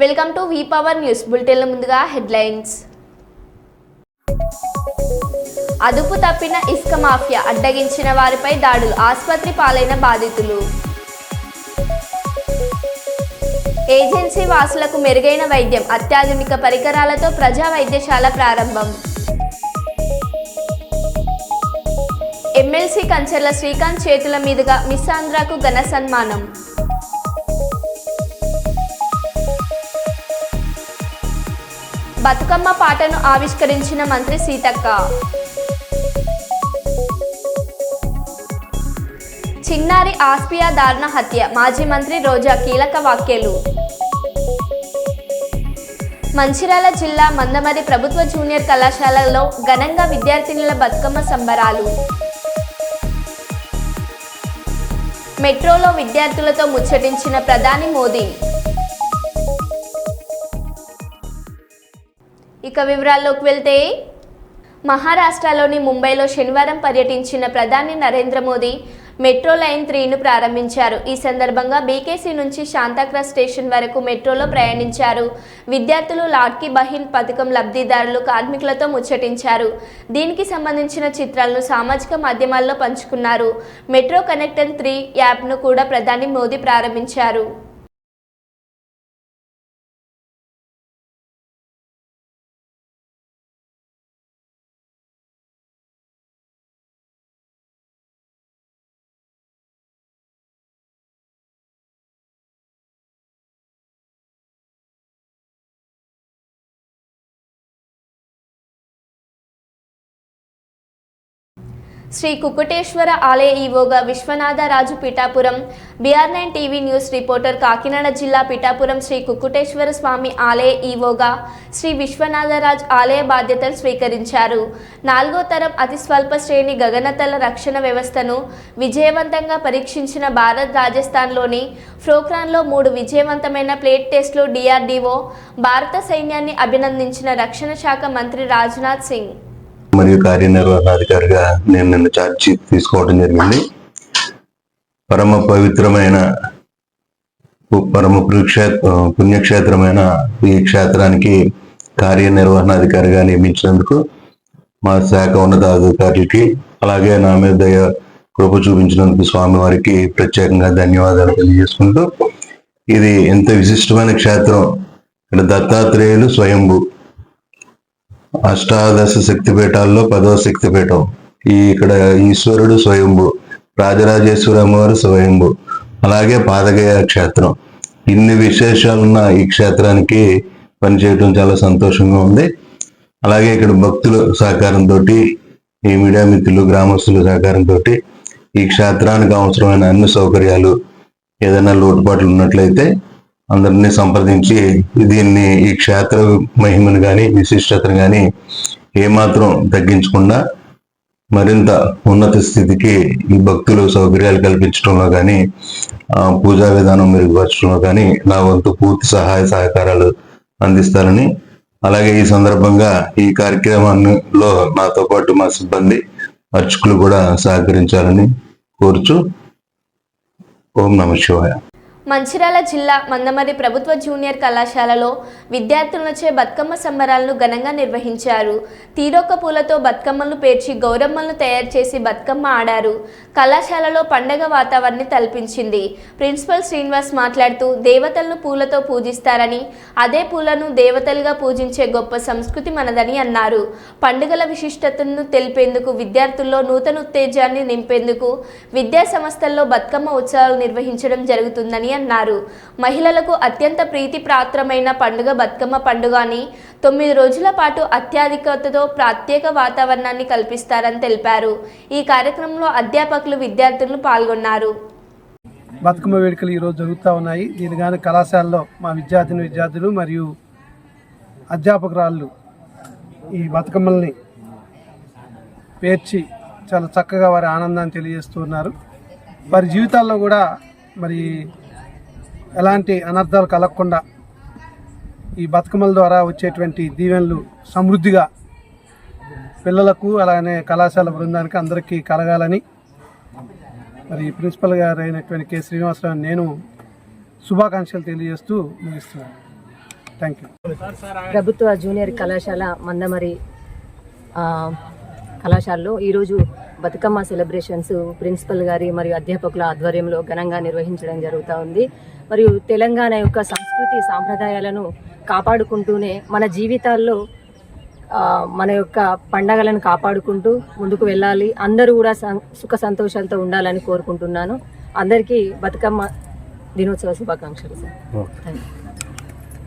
Welcome to V power news బులెటిన్ల ముందుగా headlines. అదుపు తప్పిన ఇసుక మాఫియా, అడ్డగించిన వారిపై దాడులు, ఆసుపత్రి పాలైన బాధితులు. ఏజెన్సీ వాసులకు మెరుగైన వైద్యం, అత్యాధునిక పరికరాలతో ప్రజా వైద్యశాల ప్రారంభం. ఎమ్మెల్సీ కంచర్ల శ్రీకాంత్ చేతుల మీదుగా మిస్ ఆంధ్రాకు ఘన సన్మానం. బతుకమ్మ పాటను ఆవిష్కరించిన మంత్రి సీతక్క. చిన్నారి ఆస్పియా దారుణ హత్య, మాజీ మంత్రి రోజా కీలక వ్యాఖ్యలు. మంచిర్యాల జిల్లా మందమర్రి ప్రభుత్వ జూనియర్ కళాశాలలో ఘనంగా విద్యార్థినుల బతుకమ్మ సంబరాలు. మెట్రోలో విద్యార్థులతో ముచ్చటించిన ప్రధాని మోదీ. ఇక వివరాల్లోకి వెళ్తే, మహారాష్ట్రలోని ముంబైలో శనివారం పర్యటించిన ప్రధాని నరేంద్ర మోదీ మెట్రో లైన్ 3ను ప్రారంభించారు. ఈ సందర్భంగా బీకేసీ నుంచి శాంతాక్రాజ్ స్టేషన్ వరకు మెట్రోలో ప్రయాణించారు. విద్యార్థులు, లాడ్కీ బహీన్ పథకం లబ్ధిదారులు, కార్మికులతో ముచ్చటించారు. దీనికి సంబంధించిన చిత్రాలను సామాజిక మాధ్యమాల్లో పంచుకున్నారు. మెట్రో కనెక్టర్ 3 యాప్ను కూడా ప్రధాని మోదీ ప్రారంభించారు. శ్రీ కుకుటేశ్వర ఆలయ ఈవోగా Viswanatharaju Pithapuram. BR9 TV news reporter. Kakinada జిల్లా పిఠాపురం శ్రీ కుకుటేశ్వర స్వామి ఆలయ ఈవోగా శ్రీ విశ్వనాథరాజ్ ఆలయ బాధ్యతలు స్వీకరించారు. 4వ తరం అతి స్వల్ప శ్రేణి గగనతల రక్షణ వ్యవస్థను విజయవంతంగా పరీక్షించిన భారత్ రాజస్థాన్లోని పోఖ్రాన్లో 3 విజయవంతమైన ప్లేట్ టెస్టులు. DRDO భారత సైన్యాన్ని అభినందించిన రక్షణ శాఖ మంత్రి రాజ్నాథ్ సింగ్. మరియు కార్యనిర్వహణాధికారిగా నేను నిన్న ఛార్జ్ తీసుకోవడం జరిగింది. పరమ పవిత్రమైన పుణ్యక్షేత్రమైన ఈ క్షేత్రానికి కార్యనిర్వహణాధికారిగా నియమించినందుకు మా శాఖ ఉన్నతాధికారులకి, అలాగే నా మీద దయ కృప చూపించినందుకు స్వామివారికి ప్రత్యేకంగా ధన్యవాదాలు తెలియజేసుకుంటూ, ఇది ఎంత విశిష్టమైన క్షేత్రం. ఇక్కడ దత్తాత్రేయులు స్వయంభు, అష్టాదశ శక్తిపీఠాల్లో 10వ శక్తిపీఠం. ఇక్కడ ఈశ్వరుడు స్వయంభు, రాజరాజేశ్వరి అమ్మవారు స్వయంభు, అలాగే పాదగయ క్షేత్రం. ఇన్ని విశేషాలున్న ఈ క్షేత్రానికి పనిచేయడం చాలా సంతోషంగా ఉంది. అలాగే ఇక్కడ భక్తుల సహకారంతో, ఈ మీడియా మిత్రులు, గ్రామస్తుల సహకారంతో ఈ క్షేత్రానికి అవసరమైన అన్ని సౌకర్యాలు, ఏదైనా లోటుపాట్లు ఉన్నట్లయితే అందరినీ సంప్రదించి దీన్ని, ఈ క్షేత్ర మహిమను కానీ విశిష్టతను కానీ ఏమాత్రం తగ్గించకుండా మరింత ఉన్నత స్థితికి ఈ భక్తులు సౌకర్యాలు కల్పించడంలో కానీ, పూజా విధానం మెరుగుపరచడంలో కానీ నా వంతు పూర్తి సహాయ సహకారాలు అందిస్తారని, అలాగే ఈ సందర్భంగా ఈ కార్యక్రమంలో నాతో పాటు మా సిబ్బంది, అర్చకులు కూడా సహకరించాలని కోరుచు ఓం నమః శివాయ. మంచిర్యాల జిల్లా మందమర్రి ప్రభుత్వ జూనియర్ కళాశాలలో విద్యార్థులచే బతుకమ్మ సంబరాలను ఘనంగా నిర్వహించారు. తీరొక్క పూలతో బతుకమ్మలను పేర్చి గౌరమ్మలను తయారు చేసి బతుకమ్మ ఆడారు. కళాశాలలో పండగ వాతావరణాన్ని తలపించింది. ప్రిన్సిపల్ శ్రీనివాస్ మాట్లాడుతూ, దేవతలను పూలతో పూజిస్తారని, అదే పూలను దేవతలుగా పూజించే గొప్ప సంస్కృతి మనదని అన్నారు. పండుగల విశిష్టతను తెలిపేందుకు, విద్యార్థుల్లో నూతన ఉత్తేజాన్ని నింపేందుకు విద్యా సంస్థల్లో బతుకమ్మ ఉత్సవాలు నిర్వహించడం జరుగుతుందని అన్నారు. మహిళలకు అత్యంత ప్రీతిపాత్రమైన పండుగ బతుకమ్మ పండుగ అని, 9 రోజుల పాటు అత్యాధికతతో ప్రత్యేక వాతావరణాన్ని కల్పిస్తారని తెలిపారు. ఈ కార్యక్రమంలో అధ్యాపకులు, విద్యార్థులు పాల్గొన్నారు. బతుకమ్మ వేడుకలు ఈరోజు జరుగుతూ ఉన్నాయి. దీని కానీ కళాశాలలో మా విద్యార్థులు మరియు అధ్యాపకురాళ్ళు ఈ బతుకమ్మల్ని పేర్చి చాలా చక్కగా వారి ఆనందాన్ని తెలియజేస్తున్నారు. వారి జీవితాల్లో కూడా మరి ఎలాంటి అనర్థాలు కలగకుండా ఈ బతుకమ్మల ద్వారా వచ్చేటువంటి దీవెనలు సమృద్ధిగా పిల్లలకు, అలానే కళాశాల బృందానికి అందరికీ కలగాలని మరి ప్రిన్సిపల్ గారు అయినటువంటి కె శ్రీనివాసరావు నేను శుభాకాంక్షలు తెలియజేస్తూ ముగిస్తున్నాను. Thank you. ప్రభుత్వ జూనియర్ కళాశాల మందమరి కళాశాలలో ఈరోజు బతుకమ్మ సెలబ్రేషన్స్ ప్రిన్సిపల్ గారి మరియు అధ్యాపకుల ఆధ్వర్యంలో ఘనంగా నిర్వహించడం జరుగుతూ ఉంది. మరియు తెలంగాణ యొక్క సంస్కృతి సాంప్రదాయాలను కాపాడుకుంటూనే మన జీవితాల్లో మన యొక్క పండగలను కాపాడుకుంటూ ముందుకు వెళ్ళాలి. అందరూ కూడా సుఖ సంతోషాలతో ఉండాలని కోరుకుంటున్నాను. అందరికీ బతుకమ్మ దినోత్సవ శుభాకాంక్షలు sir. Thank you.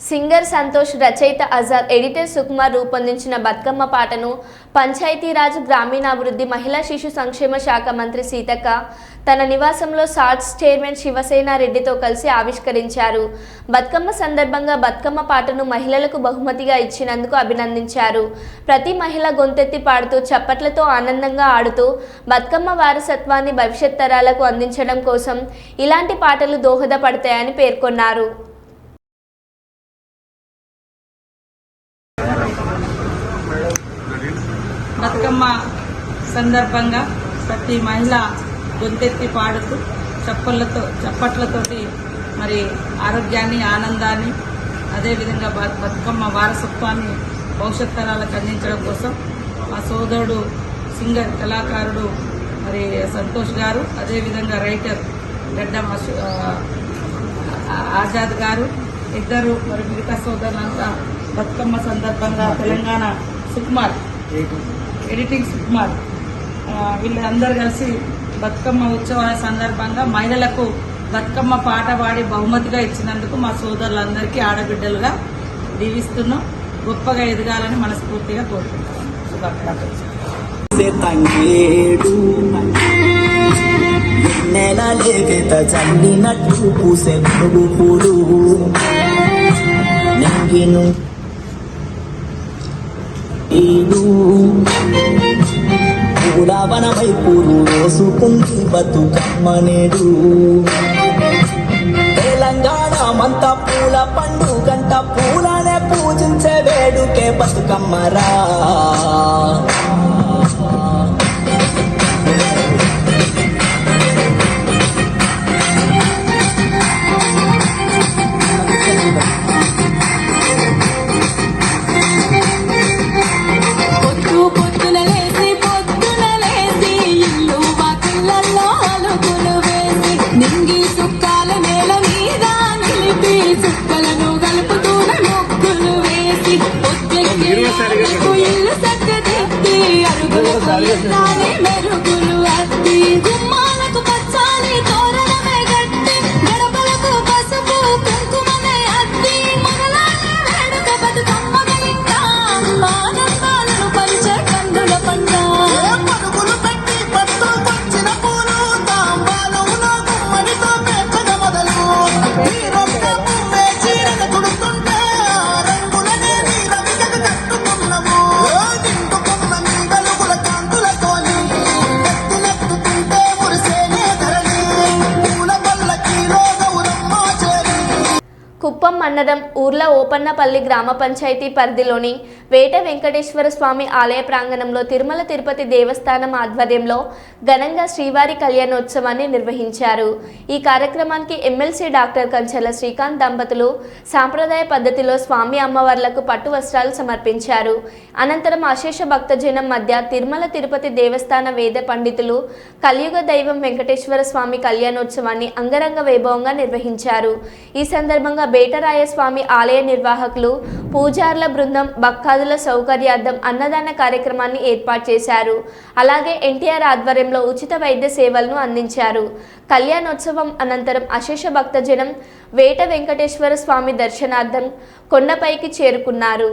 Singer Santosh, రచయిత అజాద్, ఎడిటర్ సుకుమార్ రూపొందించిన బతుకమ్మ పాటను పంచాయతీరాజ్, గ్రామీణాభివృద్ధి, మహిళా శిశు సంక్షేమ శాఖ మంత్రి సీతక్క తన నివాసంలో సాట్స్ చైర్మన్ శివసేన రెడ్డితో కలిసి ఆవిష్కరించారు. బతుకమ్మ సందర్భంగా బతుకమ్మ పాటను మహిళలకు బహుమతిగా ఇచ్చినందుకు అభినందించారు. ప్రతి మహిళ గొంతెత్తి పాడుతూ చప్పట్లతో ఆనందంగా ఆడుతూ బతుకమ్మ వారసత్వాన్ని భవిష్యత్ తరాలకు అందించడం కోసం ఇలాంటి పాటలు దోహదపడతాయని పేర్కొన్నారు. బతుకమ్మ సందర్భంగా ప్రతి మహిళ గొంతెత్తి పాడుతూ చప్పట్లతోటి మరి ఆరోగ్యాన్ని, ఆనందాన్ని, అదేవిధంగా బతుకమ్మ వారసత్వాన్ని భవిష్యత్ తరాలకు అందించడం కోసం మా సోదరుడు సింగర్ కళాకారుడు మరి సంతోష్ గారు, అదేవిధంగా రైటర్ గడ్డం ఆజాద్ గారు ఇద్దరు, మరి మిగతా సోదరులంతా బతుకమ్మ సందర్భంగా తెలంగాణ సుకుమార్, ఎడిటింగ్ సుకుమార్, వీళ్ళందరూ కలిసి బతుకమ్మ ఉత్సవాల సందర్భంగా మహిళలకు బతుకమ్మ పాట పాడి బహుమతిగా ఇచ్చినందుకు మా సోదరులందరికీ ఆడబిడ్డలుగా దీవిస్తున్నాం. గొప్పగా ఎదగాలని మనస్ఫూర్తిగా కోరుకుంటున్నాం. శుభాకాంక్షలు. పూలవనమై పూలు వేసుకుంది బతుకమ్మ నేడు. తెలంగాణ మంతా పూల పండుగంట, పూలనే పూజించే వేడుకే బతుకమ్మరా. మెరుగులు అద్ది గుమ్మాలకు పచ్చాలి తోరణమే గట్టి, గడపలకు పసుపు కుంకుమనే అద్ది, మొదలాలి వేడుక బతుకమ్మగా ఇంకా ఆనందాలను పంచే కందుల పంట. పరుగులు పెట్టి పట్టు వచ్చిన పూలు తాంబాలములో గుమ్మడితో పేర్చగ మొదలు, ఈ రొక్క పువ్వే చీరను తుడుతుంటే రంగులనే రవిగగ కట్టుకున్నము. కుప్పం మండలం ఊర్ల ఓపన్నపల్లి గ్రామ పంచాయతీ పరిధిలోని వేట వెంకటేశ్వర స్వామి ఆలయ ప్రాంగణంలో తిరుమల తిరుపతి దేవస్థానం ఆధ్వర్యంలో ఘనంగా శ్రీవారి కళ్యాణోత్సవాన్ని నిర్వహించారు. ఈ కార్యక్రమానికి ఎమ్మెల్సీ డాక్టర్ కంచెల శ్రీకాంత్ దంపతులు సాంప్రదాయ పద్ధతిలో స్వామి అమ్మవార్లకు పట్టు వస్త్రాలు సమర్పించారు. అనంతరం అశేష భక్తజనం మధ్య తిరుమల తిరుపతి దేవస్థాన వేద పండితులు కలియుగ దైవం వెంకటేశ్వర స్వామి కళ్యాణోత్సవాన్ని అంగరంగ వైభవంగా నిర్వహించారు. ఈ సందర్భంగా బేటరాయ స్వామి ఆలయ నిర్వాహకులు, పూజార్ల బృందం భక్తాదుల సౌకర్యార్థం అన్నదాన కార్యక్రమాన్ని ఏర్పాటు చేశారు. అలాగే ఎన్టీఆర్ ఆధ్వర్యంలో ఉచిత వైద్య సేవలను అందించారు. కళ్యాణోత్సవం అనంతరం అశేష భక్తజనం వేట వెంకటేశ్వర స్వామి దర్శనార్థం కొండపైకి చేరుకున్నారు.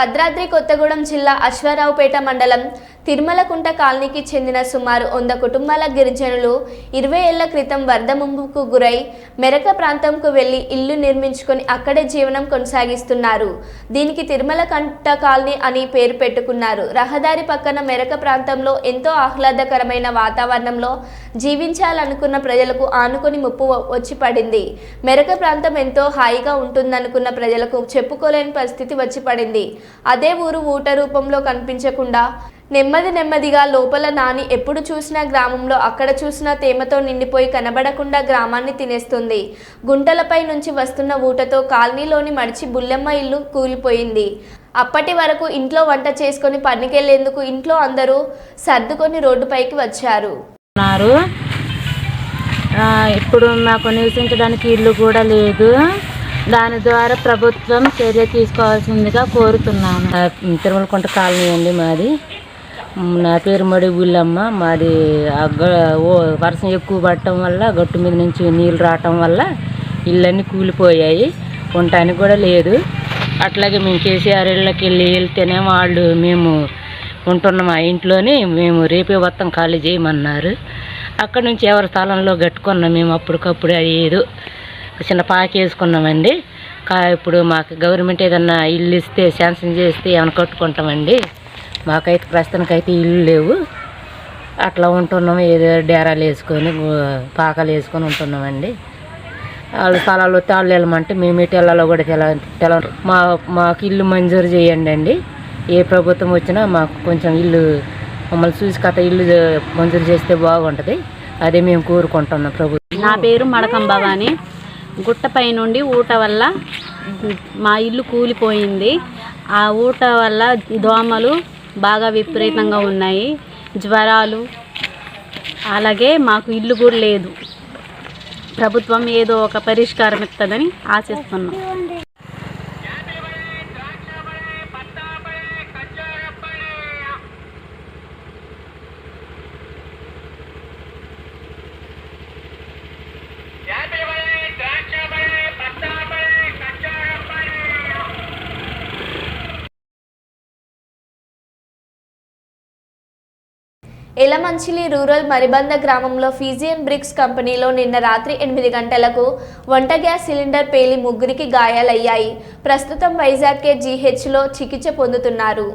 భద్రాద్రి కొత్తగూడెం జిల్లా అశ్వారావుపేట మండలం తిరుమలకుంట కాలనీకి చెందిన సుమారు 100 కుటుంబాల గిరిజనులు 20 ఏళ్ల క్రితం వరద ముంపుకు గురై మెరక ప్రాంతంకు వెళ్లి ఇల్లు నిర్మించుకొని అక్కడే జీవనం కొనసాగిస్తున్నారు. దీనికి తిరుమలకుంట కాలనీ అని పేరు పెట్టుకున్నారు. రహదారి పక్కన మెరక ప్రాంతంలో ఎంతో ఆహ్లాదకరమైన వాతావరణంలో జీవించాలనుకున్న ప్రజలకు ఆనుకొని ముప్పు వచ్చి పడింది. మెరక ప్రాంతం ఎంతో హాయిగా ఉంటుందనుకున్న ప్రజలకు చెప్పుకోలేని పరిస్థితి వచ్చి పడింది. అదే ఊరు ఊట రూపంలో కనిపించకుండా నెమ్మదిగా లోపల నాని ఎప్పుడు చూసినా గ్రామంలో అక్కడ చూసినా తేమతో నిండిపోయి కనబడకుండా గ్రామాన్ని తినేస్తుంది. గుంటలపై నుంచి వస్తున్న ఊటతో కాలనీలోని మడిచి బుల్లెమ్మ ఇల్లు కూలిపోయింది. అప్పటి వరకు ఇంట్లో వంట చేసుకొని పనికెళ్లేందుకు ఇంట్లో అందరూ సర్దుకొని రోడ్డుపైకి వచ్చారు. ఇప్పుడు మాకు నివసించడానికి ఇల్లు కూడా లేదు. దాని ద్వారా ప్రభుత్వం చర్య తీసుకోవాల్సిందిగా కోరుతున్నాను. తిరుమలకుంట కాలనీ అండి మాది. నా పేరు మడి బుల్లమ్మ. మాది వర్షం ఎక్కువ పడటం వల్ల గట్టు మీద నుంచి నీళ్ళు రావటం వల్ల ఇళ్ళన్నీ కూలిపోయాయి. ఉండటానికి కూడా లేదు. అట్లాగే మేము కేసీఆర్ ఇళ్ళకి వెళ్తేనే వాళ్ళు మేము ఉంటున్నాం ఆ ఇంట్లోనే. మేము రేపే మొత్తం ఖాళీ చేయమన్నారు. అక్కడ నుంచి ఎవరి స్థలంలో కట్టుకున్నాం మేము అప్పటికప్పుడు. అది ఏదో చిన్న పాకి వేసుకున్నామండి. ఇప్పుడు మాకు గవర్నమెంట్ ఏదన్నా ఇల్లు ఇస్తే శాంక్షన్ చేస్తే ఏమైనా కట్టుకుంటామండి. మాకైతే ప్రస్తుతానికైతే ఇల్లు లేవు. అట్లా ఉంటున్నాము. ఏదో డేరాలు వేసుకొని పాకలు వేసుకొని ఉంటున్నామండి. వాళ్ళ స్థలాల్లో తాళ్ళు వెళ్ళమంటే మేము ఎటు వెళ్ళాలో కూడా తెల మాకు ఇల్లు మంజూరు చేయండి అండి. ఏ ప్రభుత్వం వచ్చినా మాకు కొంచెం ఇల్లు మమ్మల్ని చూసి కథ ఇల్లు మంజూరు చేస్తే బాగుంటుంది. అదే మేము కోరుకుంటున్నాం ప్రభుత్వం. నా పేరు మడకం భవాని. గుట్టపై నుండి ఊట వల్ల మా ఇల్లు కూలిపోయింది. ఆ ఊట వల్ల దోమలు బాగా విపరీతంగా ఉన్నాయి, జ్వరాలు. అలాగే మాకు ఇల్లు కూడా లేదు. ప్రభుత్వం ఏదో ఒక పరిష్కారం ఇస్తుందని ఆశిస్తున్నాం. ఎలమంచిలి రూరల్ మరిబంద గ్రామంలో ఫిజియన్ బ్రిక్స్ కంపెనీలో నిన్న రాత్రి 8 గంటలకు వంట గ్యాస్ సిలిండర్ పేలి 3కి గాయాలయ్యాయి. ప్రస్తుతం వైజాగ్ జీహెచ్లో చికిత్స పొందుతున్నారు.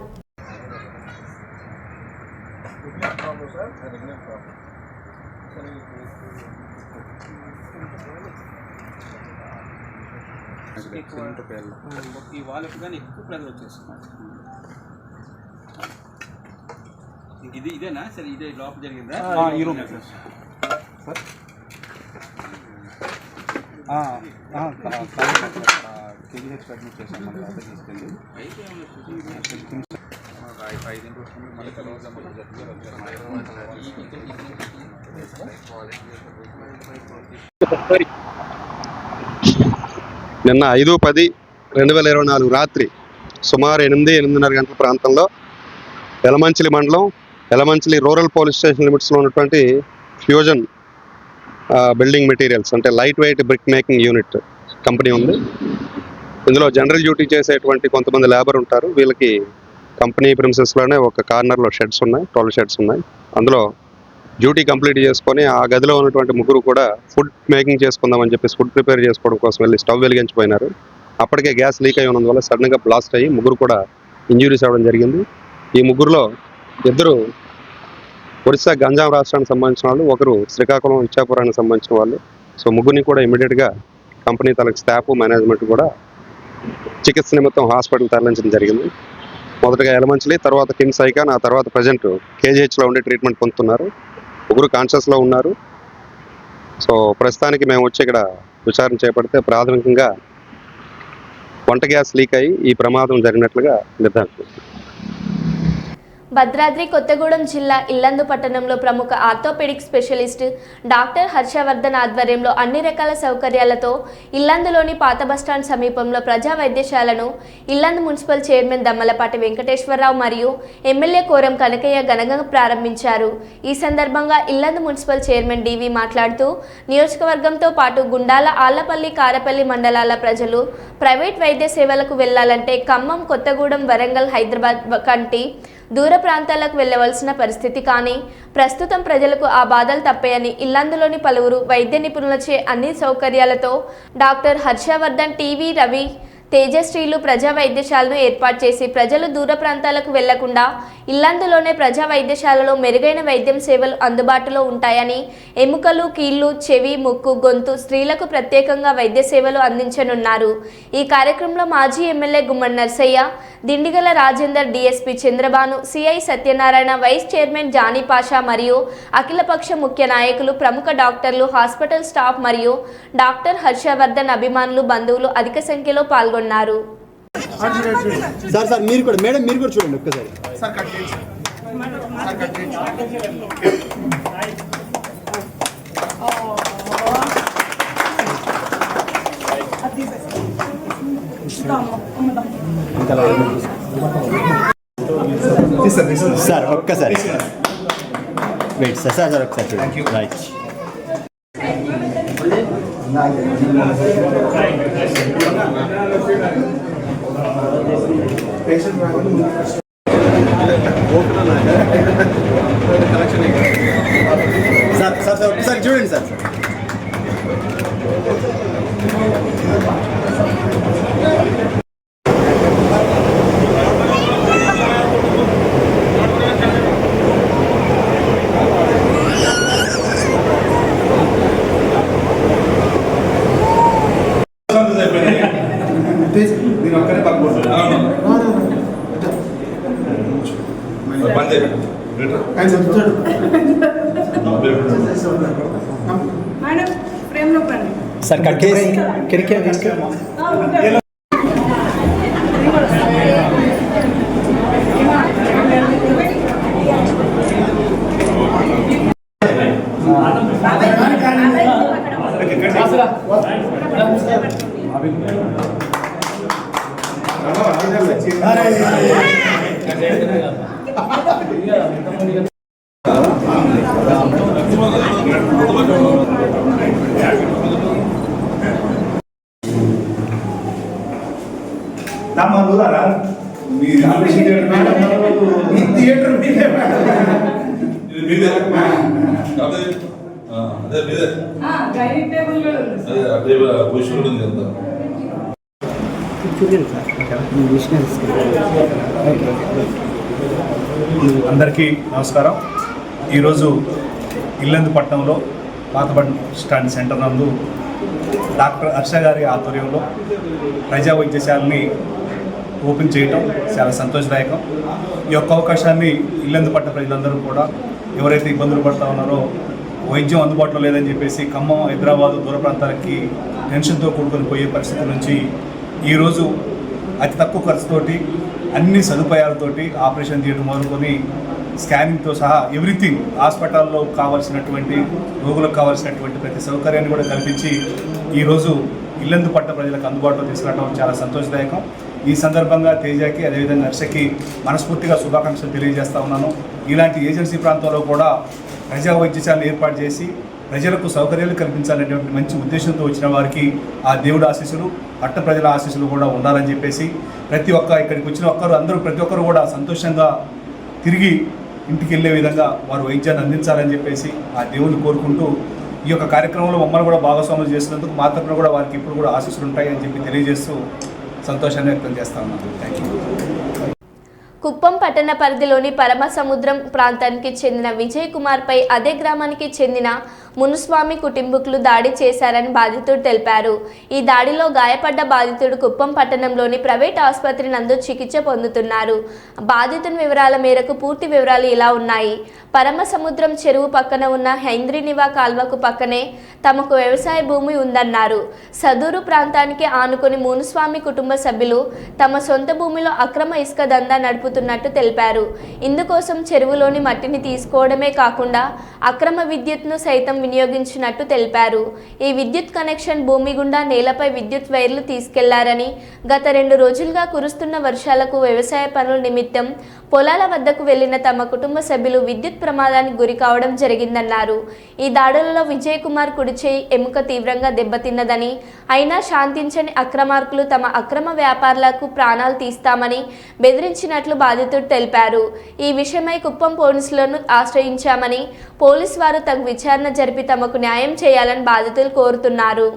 ఇదేనా సరే, ఇదే లోపల జరిగిందా? ఈ రూమ్ సార్. కేజీహెచ్ అడ్మిట్ చేసాం. మన లోపల తీసుకెళ్ళి 5 వస్తుంది. మళ్ళీ తర్వాత నిన్న 5/10/2024 రాత్రి సుమారు 8-8:30 గంటల ప్రాంతంలో ఎలమంచిలి మండలం ఎలమంచిలి రూరల్ పోలీస్ స్టేషన్ లిమిట్స్లో ఉన్నటువంటి ఫ్యూజన్ బిల్డింగ్ మెటీరియల్స్ అంటే light weight brick making unit company ఉంది. ఇందులో జనరల్ డ్యూటీ చేసేటువంటి కొంతమంది లేబర్ ఉంటారు. వీళ్ళకి కంపెనీ ప్రిమిసెస్లోనే ఒక కార్నర్లో షెడ్స్ ఉన్నాయి, 12 షెడ్స్ ఉన్నాయి. అందులో డ్యూటీ కంప్లీట్ చేసుకొని ఆ గదిలో ఉన్నటువంటి ముగ్గురు కూడా ఫుడ్ మేకింగ్ చేసుకుందామని చెప్పేసి ఫుడ్ ప్రిపేర్ చేసుకోవడం కోసం వెళ్ళి స్టవ్ వెలిగించిపోయినారు. అప్పటికే గ్యాస్ లీక్ అయి ఉన్నందువల్ల సడన్గా బ్లాస్ట్ అయ్యి ముగ్గురు కూడా ఇంజ్యూరీస్ అవ్వడం జరిగింది. ఈ ముగ్గురులో 2 ఒరిస్సా గంజాం రాష్ట్రానికి సంబంధించిన వాళ్ళు, ఒకరు శ్రీకాకుళం ఇచ్చాపురానికి సంబంధించిన వాళ్ళు. సో ముగ్గురిని కూడా ఇమీడియట్గా కంపెనీ తనకు స్టాఫ్ మేనేజ్మెంట్ కూడా చికిత్స నిమిత్తం హాస్పిటల్ తరలించడం జరిగింది. మొదటగా ఎలమంచిలి, తర్వాత కిమ్స్ ఐకాన్, ఆ తర్వాత ప్రజెంట్ కేజీహెచ్లో ఉండి ట్రీట్మెంట్ పొందుతున్నారు. ముగ్గురు కాన్షియస్లో ఉన్నారు. సో ప్రస్తుతానికి మేము వచ్చి ఇక్కడ విచారణ చేపడితే ప్రాథమికంగా వంట గ్యాస్ లీక్ అయ్యి ఈ ప్రమాదం జరిగినట్లుగా నిర్ధారించారు. భద్రాద్రి కొత్తగూడెం జిల్లా ఇల్లందు పట్టణంలో ప్రముఖ ఆర్థోపెడిక్ స్పెషలిస్ట్ డాక్టర్ హర్షవర్ధన్ ఆధ్వర్యంలో అన్ని రకాల సౌకర్యాలతో ఇల్లందులోని పాత బస్టాండ్ సమీపంలో ప్రజా వైద్యశాలను ఇల్లందు మున్సిపల్ చైర్మన్ దమ్మలపాటి వెంకటేశ్వరరావు మరియు ఎమ్మెల్యే కోరం కనకయ్య ఘనంగా ప్రారంభించారు. ఈ సందర్భంగా ఇల్లందు మున్సిపల్ చైర్మన్ డివి మాట్లాడుతూ నియోజకవర్గంతో పాటు గుండాల, ఆళ్లపల్లి, కారపల్లి మండలాల ప్రజలు ప్రైవేట్ వైద్య సేవలకు వెళ్లాలంటే ఖమ్మం, కొత్తగూడెం, వరంగల్, హైదరాబాద్ కంటి దూర ప్రాంతాలకు వెళ్లవలసిన పరిస్థితి. కానీ ప్రస్తుతం ప్రజలకు ఆ బాధలు తప్పాయని ఇల్లందులోని పలువురు వైద్య నిపుణులచే అన్ని సౌకర్యాలతో డాక్టర్ హర్షవర్ధన్, టీవీ రవి, తేజశ్రీలు ప్రజా వైద్యశాలను ఏర్పాటు చేసి ప్రజలు దూర ప్రాంతాలకు వెళ్లకుండా ఇల్లందులోనే ప్రజా వైద్యశాలలో మెరుగైన వైద్యం సేవలు అందుబాటులో ఉంటాయని, ఎముకలు, కీళ్లు, చెవి, ముక్కు, గొంతు, స్త్రీలకు ప్రత్యేకంగా వైద్య సేవలు అందించనున్నారు. ఈ కార్యక్రమంలో మాజీ MLA Gummadi Narsaiah, Dindigala Rajender, DSP Chandrabanu, CI Satyanarayana, vice chairman Jani Pasha మరియు అఖిలపక్ష ముఖ్య నాయకులు, ప్రముఖ డాక్టర్లు, హాస్పిటల్ స్టాఫ్ మరియు డాక్టర్ హర్షవర్ధన్ అభిమానులు, బంధువులు అధిక సంఖ్యలో పాల్గొన్నారు. సార్ మీరు కూడా మేడం మీరు కూడా చూడండి ఒక్కసారి. సార్ ఒక్కసారి వెయిట్ సార్ సార్ ఒకసారి చూడండి. రైట్ సార్ సార్ సార్ ఒకసారి చూడండి సార్. సార్ కట్ చేసి అందరికీ నమస్కారం. ఈరోజు ఇల్లందు పట్టణంలో పాత బస్ స్టాండ్ సెంటర్ నందు డాక్టర్ హర్ష గారి ఆధ్వర్యంలో ప్రజా వైద్యశాలని ఓపెన్ చేయటం చాలా సంతోషదాయకం. ఈ యొక్క అవకాశాన్ని ఇల్లందు పట్ట ప్రజలందరూ కూడా ఎవరైతే ఇబ్బందులు పడుతూ ఉన్నారో, వైద్యం అందుబాటులో లేదని చెప్పేసి ఖమ్మం, హైదరాబాదు దూర ప్రాంతాలకి టెన్షన్తో కూడుకొని పోయే పరిస్థితి నుంచి ఈరోజు అతి తక్కువ ఖర్చుతోటి అన్ని సదుపాయాలతోటి ఆపరేషన్ థియేటర్ మొదలుకొని స్కానింగ్తో సహా ఎవ్రీథింగ్ హాస్పిటల్లో కావాల్సినటువంటి, రోగులకు కావాల్సినటువంటి ప్రతి సౌకర్యాన్ని కూడా కల్పించి ఈరోజు ఇల్లందు పట్ట ప్రజలకు అందుబాటులో తీసుకురావడం చాలా సంతోషదాయకం. ఈ సందర్భంగా తేజకి అదేవిధంగా హర్షకి మనస్ఫూర్తిగా శుభాకాంక్షలు తెలియజేస్తా ఉన్నాను. ఇలాంటి ఏజెన్సీ ప్రాంతంలో కూడా ప్రజా వైద్యశాలను ఏర్పాటు చేసి ప్రజలకు సౌకర్యాలు కల్పించాలనేటువంటి మంచి ఉద్దేశంతో వచ్చిన వారికి ఆ దేవుడి ఆశీస్సులు, పట్ట ప్రజల ఆశీస్సులు కూడా ఉండాలని చెప్పేసి ఇక్కడికి వచ్చిన ప్రతి ఒక్కరు కూడా సంతోషంగా తిరిగి ఇంటికి వెళ్ళే విధంగా వారు వైద్యాన్ని అందించాలని చెప్పేసి ఆ దేవుడిని కోరుకుంటూ ఈ యొక్క కార్యక్రమంలో మమ్మల్ని కూడా భాగస్వాములు చేసినందుకు మా తరపున కూడా వారికి ఇప్పుడు కూడా ఆశీస్సులు ఉంటాయి అని చెప్పి తెలియజేస్తూ సంతోషాన్ని వ్యక్తం చేస్తా ఉన్నాను. Thank you. కుప్పం పట్టణ పరిధిలోని పరమ సముద్రం ప్రాంతానికి చెందిన విజయ్ కుమార్ పై అదే గ్రామానికి చెందిన మునుస్వామి కుటుంబీకులు దాడి చేశారని బాధితుడు తెలిపారు. ఈ దాడిలో గాయపడ్డ బాధితుడు కుప్పం పట్టణంలోని ప్రైవేట్ ఆసుపత్రి నందు చికిత్స పొందుతున్నారు. బాధితుని వివరాల మేరకు పూర్తి వివరాలు ఇలా ఉన్నాయి. పరమసముద్రం చెరువు పక్కన ఉన్న హైంద్రినివా కాల్వకు పక్కనే తమకు వ్యవసాయ భూమి ఉందన్నారు. సదూరు ప్రాంతానికి ఆనుకొని మునుస్వామి కుటుంబ సభ్యులు తమ సొంత భూమిలో అక్రమ ఇసుక దందా నడుపుతున్నట్టు తెలిపారు. ఇందుకోసం చెరువులోని మట్టిని తీసుకోవడమే కాకుండా అక్రమ విద్యుత్ను సైతం వినియోగించినట్టు తెలిపారు. ఈ విద్యుత్ కనెక్షన్ భూమి గుండా నేలపై విద్యుత్ వైర్లు తీసుకెళ్లారని, గత 2 రోజులుగా కురుస్తున్న వర్షాలకు వ్యవసాయ పనుల నిమిత్తం పొలాల వద్దకు వెళ్లిన తమ కుటుంబ సభ్యులు విద్యుత్ ప్రమాదానికి గురి కావడం జరిగిందన్నారు. ఈ దాడులలో విజయ్ కుమార్ కుడి చేయి ఎముక తీవ్రంగా దెబ్బతిన్నదని, అయినా శాంతించని అక్రమార్కులు తమ అక్రమ వ్యాపారులకు ప్రాణాలు తీస్తామని బెదిరించినట్లు బాధితుడు తెలిపారు. ఈ విషయమై కుప్పం పోలీసులను ఆశ్రయించామని, పోలీసు వారు తగు విచారణ జరిపి తమకు న్యాయం చేయాలని బాధితులు కోరుతున్నారు.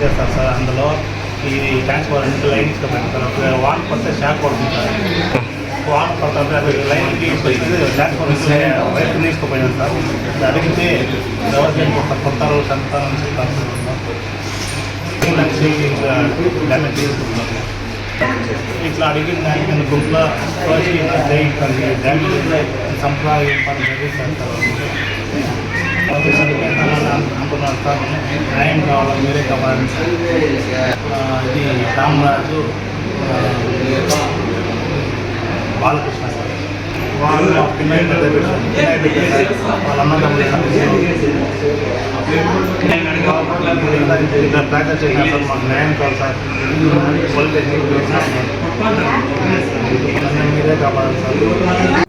చేస్తారు సార్. అందులో ఈ ట్రాన్స్ఫార్మర్ లైన్ ఇష్టపడతారు. వాన్ కొత్త షాక్ పడుతుంది సార్. వాన్ కొత్త లైన్కి ట్రాన్స్ఫార్మర్ వైర్ తీసుకుపోయినారు సార్. అడిగితే గవర్నమెంట్ కొత్త రోజు అంతా డ్యామేజ్ చేసుకుంటున్నారు. ఇట్లా అడిగిన దానికి గుంపులో డ్యామేజ్ సంప్రదాయం అంటున్నారు సార్. న్యాయం కావాలి, మీరే కావాలని సార్. ఇది రామరాజు బాలకృష్ణ సార్. వాళ్ళు పిల్లలు వాళ్ళ అన్నదమ్ములు ఇలా ప్రాక్టీస్ చేసినారు సార్. మాకు న్యాయం కావాలి సార్. మీరే కావాలి సార్.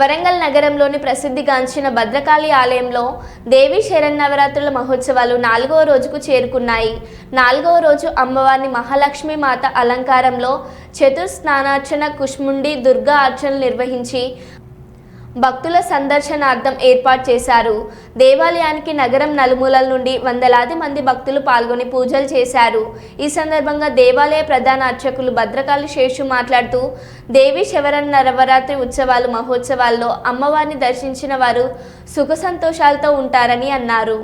వరంగల్ నగరంలోని ప్రసిద్ధిగాంచిన భద్రకాళి ఆలయంలో దేవీ శరన్నవరాత్రుల మహోత్సవాలు 4వ రోజుకు చేరుకున్నాయి. 4వ రోజు అమ్మవారిని మహాలక్ష్మి మాత అలంకారంలో చతుర్స్నానార్చన, కుష్ముండి, దుర్గా అర్చనలు నిర్వహించి భక్తుల సందర్శనార్థం ఏర్పాటు చేశారు. దేవాలయానికి నగరం నలుమూలల నుండి వందలాది మంది భక్తులు పాల్గొని పూజలు చేశారు. ఈ సందర్భంగా దేవాలయ ప్రధాన అర్చకులు భద్రకాళి శేషు మాట్లాడుతూ, దేవి శరన్నవరాత్రి ఉత్సవాలు మహోత్సవాల్లో అమ్మవారిని దర్శించిన వారు సుఖ సంతోషాలతో ఉంటారని అన్నారు.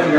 ఓం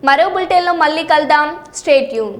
మరో బులెటిన్లో మళ్ళీ కలుద్దాం. Stay tune.